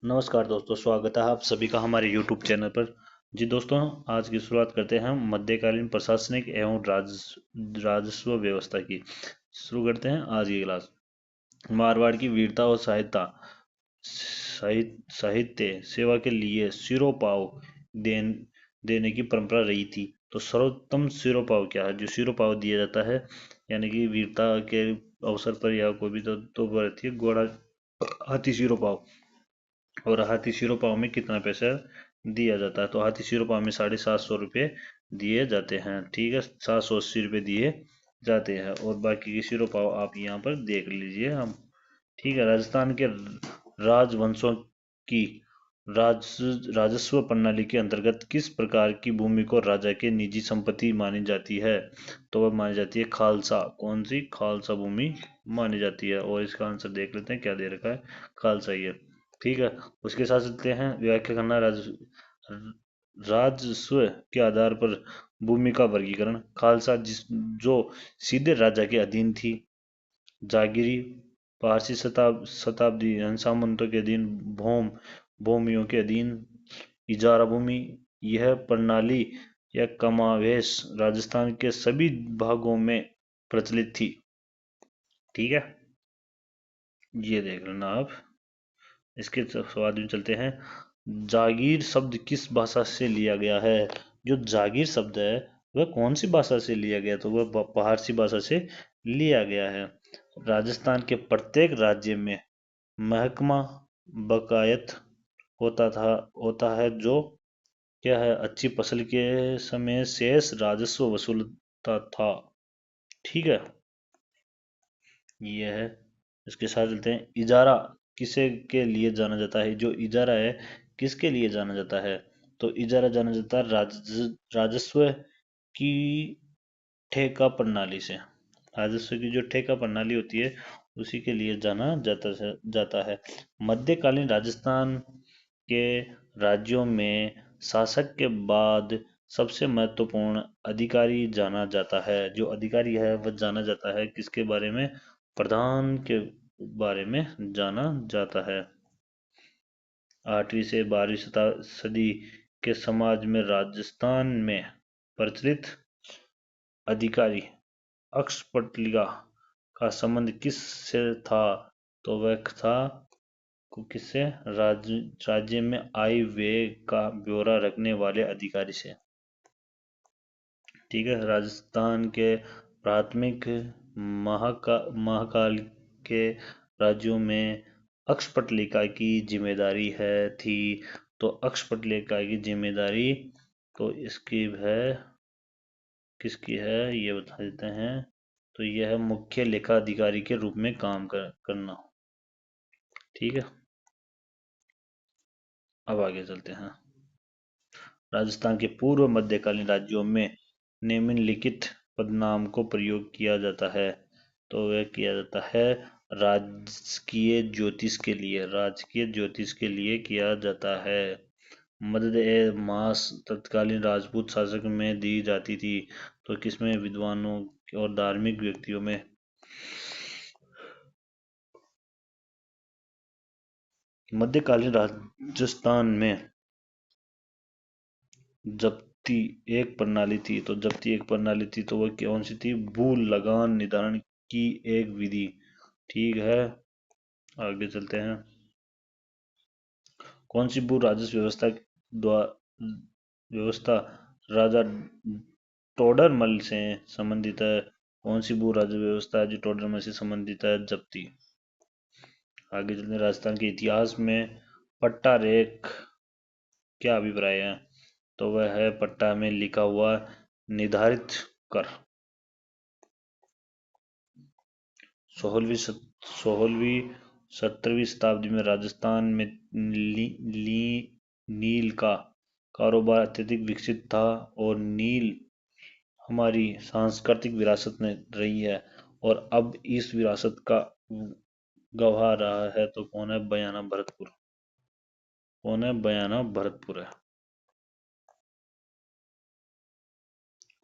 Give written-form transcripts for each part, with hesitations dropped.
नमस्कार दोस्तों, स्वागत है आप सभी का हमारे YouTube चैनल पर। जी दोस्तों, आज की शुरुआत करते हैं हम मध्यकालीन प्रशासनिक एवं राजस्व व्यवस्था की। शुरू करते हैं आज की क्लास। मारवाड़ की वीरता और साहित्य सेवा के लिए सिरोपाव देन देने की परंपरा रही थी। तो सर्वोत्तम सिरोपाव क्या है? जो सिरोपाव दिया जाता है, यानी कि वीरता के अवसर पर या कोई भी तो रहती है घोड़ा हाथी सिरोपाव। और हाथी सिरों पाव में कितना पैसा दिया जाता है? तो हाथी सिरों पाव में 750 रुपये दिए जाते हैं। ठीक है, 780 रुपये दिए जाते हैं। और बाकी के सिरों पाव आप यहाँ पर देख लीजिए हम। ठीक है, राजस्थान के राजवंशों की राज राजस्व प्रणाली के अंतर्गत किस प्रकार की भूमि को राजा के निजी संपत्ति मानी जाती है? तो वह मानी जाती है खालसा। कौन सी? खालसा भूमि मानी जाती है। और इसका आंसर देख लेते हैं, क्या दे रखा है? खालसा ही है। ठीक है, उसके साथ चलते हैं। व्याख्या करना राजस्व के आधार पर भूमि का वर्गीकरण। खालसा जो सीधे राजा के अधीन थी। जागीरी पारसी शताब्दी सामंतों के अधीन। भूमियों के अधीन। इजारा भूमि। यह प्रणाली या कमावेश राजस्थान के सभी भागों में प्रचलित थी। ठीक है, ये देख लेना आप। इसके स्वाद में चलते हैं। जागीर शब्द किस भाषा से लिया गया है? जो जागीर शब्द है वह कौन सी भाषा से लिया गया? तो वह पारसी भाषा से लिया गया है। राजस्थान के प्रत्येक राज्य में महकमा बकायत होता है, जो क्या है, अच्छी फसल के समय शेष राजस्व वसूलता था। ठीक है, ये है। इसके साथ चलते हैं। इजारा किसे के लिए जाना जाता है? जो इजारा है किसके लिए जाना जाता है? तो इजारा जाना जाता है राजस्व की ठेका प्रणाली से। राजस्व की जो ठेका प्रणाली होती है उसी के लिए जाता है। मध्यकालीन राजस्थान के राज्यों में शासक के बाद सबसे महत्वपूर्ण अधिकारी जाना जाता है। जो अधिकारी है वह जाना जाता है किसके बारे में? प्रधान के बारे में जाना जाता है। 8वीं से 12वीं सदी के समाज में राजस्थान में प्रचलित अधिकारी अक्षपटलिका का संबंध किस से था? तो वह था किससे? राज्य में आय व्यय का ब्यौरा रखने वाले अधिकारी से। ठीक है, राजस्थान के प्राथमिक महाकाल के राज्यों में अक्षपटलिका की जिम्मेदारी थी। तो अक्षपटलिका की जिम्मेदारी तो इसकी है, किसकी है ये बता देते हैं। तो यह है मुख्य लेखा अधिकारी के रूप में काम करना। ठीक है, अब आगे चलते हैं। राजस्थान के पूर्व मध्यकालीन राज्यों में निम्नलिखित पदनाम को प्रयोग किया जाता है। तो वह किया जाता है राजकीय ज्योतिष के लिए किया जाता है। मदद ए मास तत्कालीन राजपूत शासक में दी जाती थी। तो किसमें? विद्वानों और धार्मिक व्यक्तियों में। मध्यकालीन राजस्थान में जब्ती एक प्रणाली थी। तो जब्ती एक प्रणाली थी तो वह कौन सी थी? भू लगान निर्धारण की एक विधि। ठीक है, आगे चलते हैं। कौन सी भू राजस्व व्यवस्था राजा टोडरमल से संबंधित है? कौन सी भू राजस्व व्यवस्था है जो टोडरमल से संबंधित है? जब्ती। आगे चलते हैं। राजस्थान के इतिहास में पट्टा रेख क्या अभिप्राय है? तो वह है पट्टा में लिखा हुआ निर्धारित कर। 16वीं 17वीं शताब्दी में राजस्थान में नील का कारोबार अत्यधिक विकसित था। और नील हमारी सांस्कृतिक विरासत में रही है। और अब इस विरासत का गवाह रहा है। तो कौन है? बयाना भरतपुर। कौन है? बयाना भरतपुर है।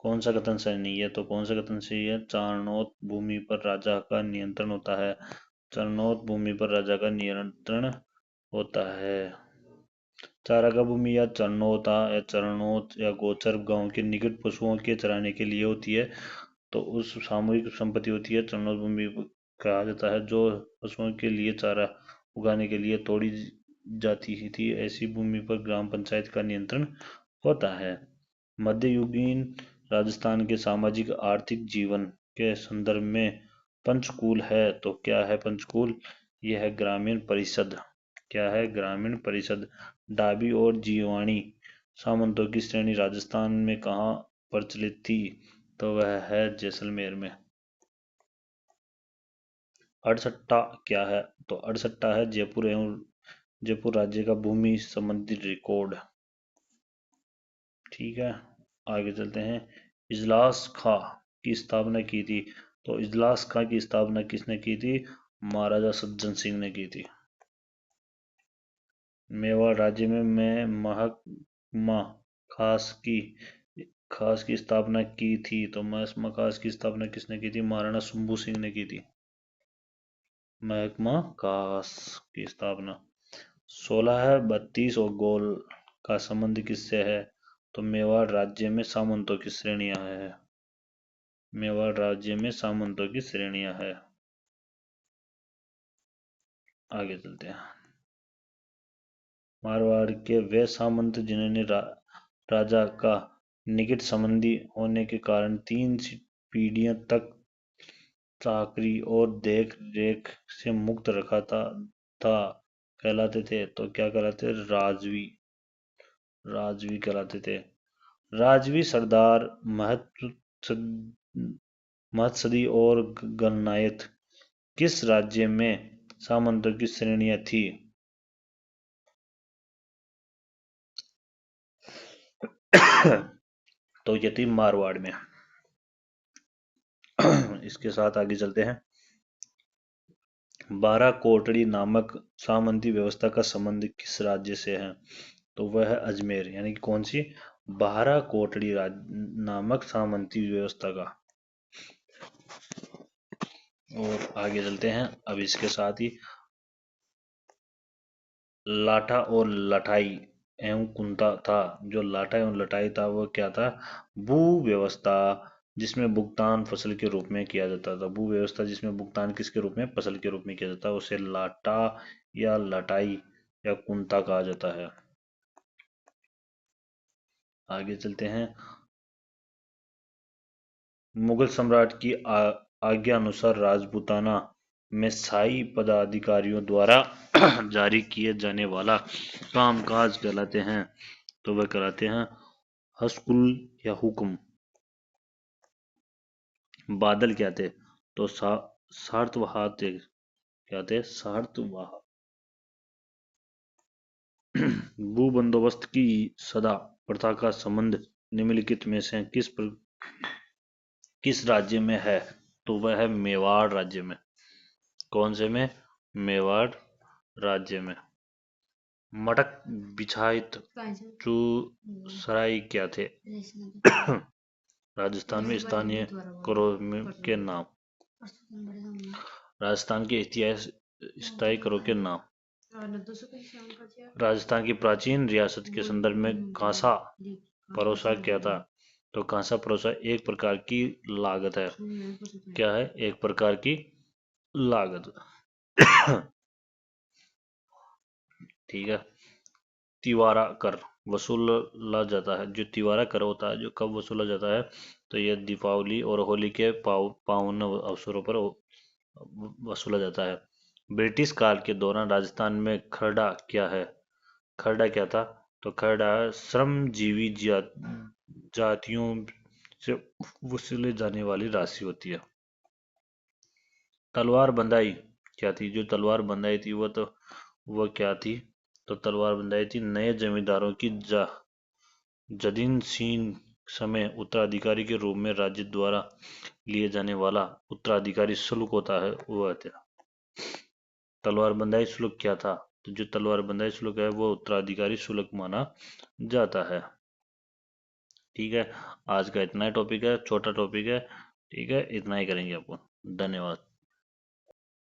कौन सा कथन सही नहीं है? तो कौन सा कथन सही है? चारनोत भूमि पर राजा का नियंत्रण होता है। चारनोत भूमि पर राजा का नियंत्रण होता है। चारागाह भूमि या चरणोत या गोचर गांव के निकट पशुओं के चराने के लिए होती है, तो उस सामूहिक संपत्ति होती है। चरणोत भूमि कहा जाता है जो पशुओं के लिए चारा उगाने के लिए तोड़ी जाती थी। ऐसी भूमि पर ग्राम पंचायत का नियंत्रण होता है। मध्ययुगीन राजस्थान के सामाजिक आर्थिक जीवन के संदर्भ में पंचकूल है, तो क्या है पंचकूल? यह है ग्रामीण परिषद। क्या है? ग्रामीण परिषद। डाबी और जीवाणी सामंतों की श्रेणी राजस्थान में कहाँ प्रचलित थी? तो वह है जैसलमेर में। अड़सट्टा क्या है? तो अड़सट्टा है जयपुर एवं जयपुर राज्य का भूमि संबंधी रिकॉर्ड। ठीक है, आगे चलते हैं। इजलास खां की स्थापना की थी, तो इजलास खां की स्थापना किसने की थी? महाराजा सज्जन सिंह ने की थी। मेवाड़ राज्य में मैं महकमा खास की स्थापना की थी, तो महकमा खास की स्थापना किसने की थी? महाराणा शंभू सिंह ने की थी। महकमा खास की स्थापना। 16 है 32 और गोल का संबंध किससे है? तो मेवाड़ राज्य में सामंतों की श्रेणियां है। मेवाड़ राज्य में सामंतों की श्रेणियां है। आगे चलते हैं। मारवाड़ के वे सामंत जिन्होंने राजा का निकट संबंधी होने के कारण 3 पीढ़ियों तक चाकरी और देख रेख से मुक्त रखा था कहलाते थे, तो क्या कहलाते? राजवी कहलाते थे। राजवी सरदार महत्सदी और गणनायत किस राज्य में सामंतों की श्रेणियां थी? तो ये थी मारवाड़ में। इसके साथ आगे चलते हैं। 12 कोटड़ी नामक सामंती व्यवस्था का संबंध किस राज्य से है? तो वह है अजमेर। यानी कि कौन सी? 12 कोटड़ी नामक सामंती व्यवस्था का। और आगे चलते हैं। अब इसके साथ ही लाठा और लठाई एवं कुंता था। जो लाठा एवं लठाई था वो क्या था? भू व्यवस्था जिसमें भुगतान फसल के रूप में किया जाता था। भू व्यवस्था जिसमें भुगतान किसके रूप में? फसल के रूप में किया जाता है, उसे लाटा या लटाई या कुंता कहा जाता है। आगे चलते हैं। मुगल सम्राट की आज्ञा अनुसार राजपूताना में शाही पदाधिकारियों द्वारा जारी किए जाने वाला कामकाज कहलाते हैं, तो वह कहलाते हैं हस्कुल या हुक्म। बादल क्या थे? तो सार्तवाह थे। क्या थे? सार्तवाह। भू बंदोबस्त की सदा प्रथा का संबंध निम्नलिखित में से किस राज्य में है? तो वह है मेवाड़ राज्य में। कौन से में? मेवाड़ राज्य में। मटक बिछाइत चू सराय क्या थे? राजस्थान में स्थानीय करों के नाम। राजस्थान के इतिहास स्थायी करों के नाम। राजस्थान की प्राचीन रियासत के संदर्भ में कांसा परोसा क्या था? तो कांसा परोसा एक प्रकार की लागत है। क्या है? एक प्रकार की लागत। ठीक है। तिवारा कर वसूला जाता है। जो तिवारा कर होता है जो कब वसूला जाता है? तो यह दीपावली और होली के पावन अवसरों पर वसूला जाता है। ब्रिटिश काल के दौरान राजस्थान में खरड़ा क्या है? खरड़ा क्या था? तो खरड़ा श्रमजीवी जातियों से वसूले जाने वाली राशि होती है। तलवार बंदाई क्या थी? जो तलवार बंदाई थी वह क्या थी? तो तलवार बंदाई थी नए जमींदारों की जदीनशीन समय उत्तराधिकारी के रूप में राज्य द्वारा लिए जाने वाला उत्तराधिकारी शुल्क होता है वह था। तलवार बंदाई शुल्क क्या था? तो जो तलवार बंदाई शुल्क है वो उत्तराधिकारी शुल्क माना जाता है। ठीक है, आज का इतना ही टॉपिक है, छोटा टॉपिक है। ठीक है, इतना ही करेंगे अपन। धन्यवाद।